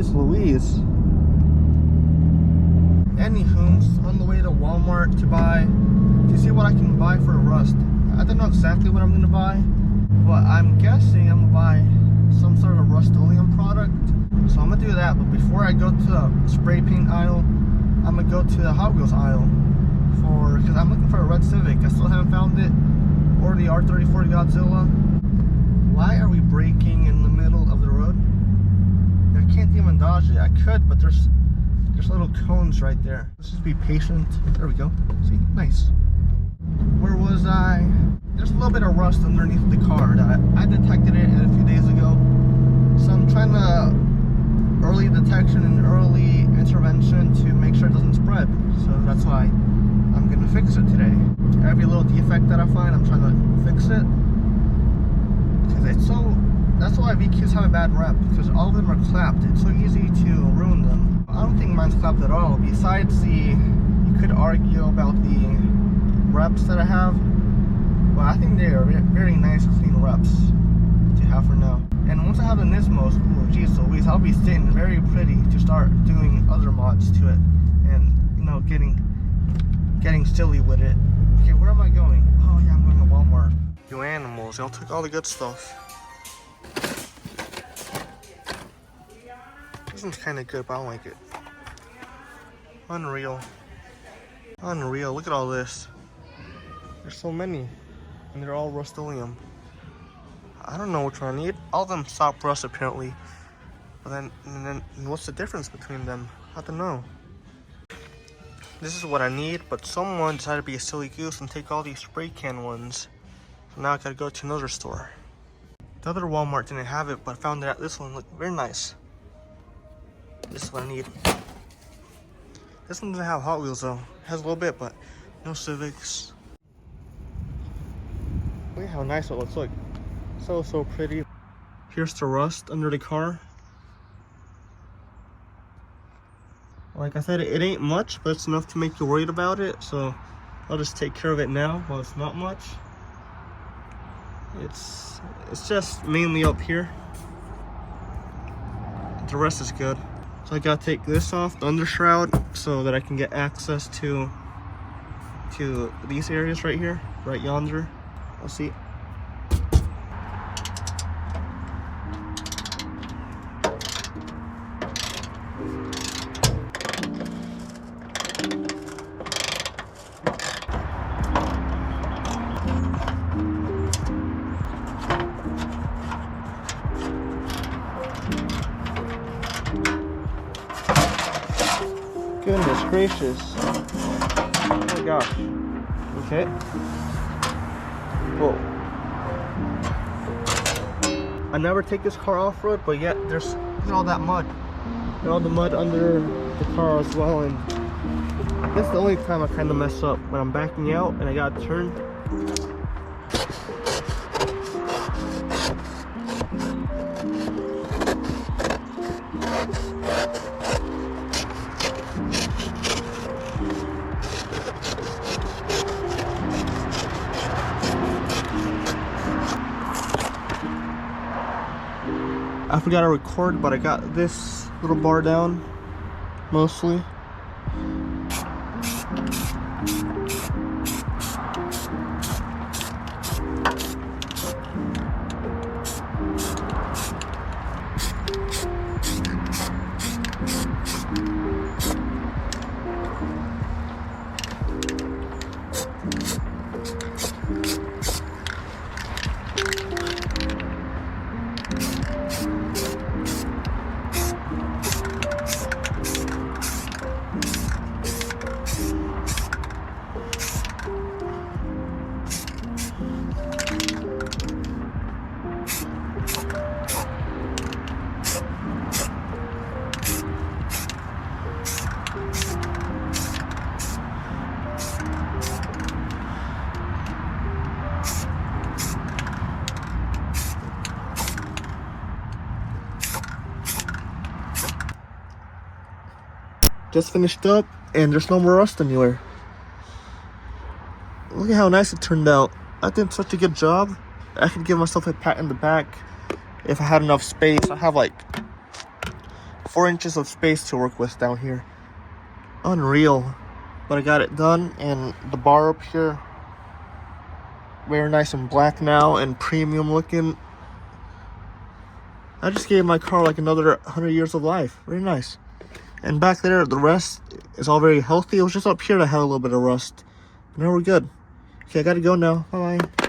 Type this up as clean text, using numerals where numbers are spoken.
Jeez Louise. Anywho, on the way to Walmart to see what I can buy for rust. I don't know exactly what I'm gonna buy, but I'm guessing I'm gonna buy some sort of Rust-Oleum product. So I'm gonna do that, but before I go to the spray paint aisle, I'm gonna go to the Hot Wheels aisle because I'm looking for a red Civic. I still haven't found it, or the R3040 Godzilla. Why are we braking in the middle of the road? I can't even dodge it. I could, but there's little cones right there. Let's just be patient. There we go. See? Nice. Where was I? There's a little bit of rust underneath the car that I detected it a few days ago. So I'm trying to early detection and early intervention to make sure it doesn't spread. So that's why I'm gonna fix it today. Every little defect that I find, I'm trying to fix it. Because it's so, that's why VQs have a bad rep, because all of them are clapped. It's so easy to ruin them. I don't think mine's clapped at all. Besides you could argue about the reps that I have, but I think they are very nice, clean reps to have for now. And once I have the Nismos, ooh, geez Louise, I'll be sitting very pretty to start doing other mods to it, and you know, getting silly with it. Okay, where am I going? Oh yeah, I'm going to Walmart. You animals, y'all took all the good stuff. This one's kind of good, but I don't like it. Unreal. Unreal, look at all this. There's so many, and they're all Rust-Oleum. I don't know which one I need. All of them stop rust apparently. But then what's the difference between them? I don't know. This is what I need, but someone decided to be a silly goose and take all these spray can ones. So now I gotta go to another store. The other Walmart didn't have it, but I found that this one looked very nice. This is what I need. This one doesn't have Hot Wheels though. It has a little bit, but no Civics. Look at how nice it looks. Look. So pretty. Here's the rust under the car. Like I said, it ain't much, but it's enough to make you worried about it. So I'll just take care of it now while it's not much. It's just mainly up here. The rest is good. So I gotta take this off, the undershroud, so that I can get access to these areas right here, right yonder. Let's see. Goodness gracious. Oh my gosh. Okay. Whoa. I never take this car off-road, but yet look at all that mud. And all the mud under the car as well, and that's the only time I kind of mess up, when I'm backing out and I gotta turn. I forgot to record, but I got this little bar down, mostly. Just finished up, and there's no more rust anywhere. Look at how nice it turned out. I did such a good job. I could give myself a pat in the back if I had enough space. I have like 4 inches of space to work with down here. Unreal. But I got it done, and the bar up here, very nice and black now and premium looking. I just gave my car like another 100 years of life. Very nice. And back there, the rest is all very healthy. It was just up here that had a little bit of rust. Now we're good. Okay, I gotta go now. Bye-bye.